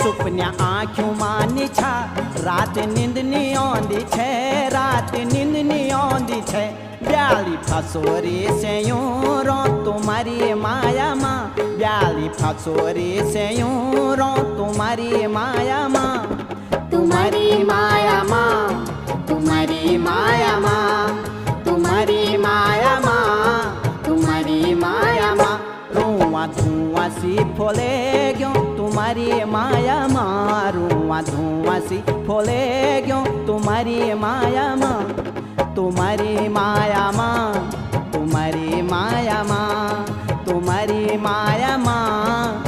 सुपन्या आँखों मानी छा रात नींद नहीं आँदी छे रात नींद नहीं आँदी छे ब्याली फसोरी से यूं रो तुम्हारी माया माँ ब्याली फसोरी से यूं रो तुम्हारी माया माँ तुम्हारी माया माँ तुम्हारी माया माँ तुम्हारी माया माँ तुम्हारी माया माँ रुआ धुआं सी फोले क्यों तुम्हारी माया माँ रुआ धुआं सी फोले क्यों तुम्हारी माया माँ तुम्हारी माया माँ तुम्हारी माया माँ तुम्हारी माया माँ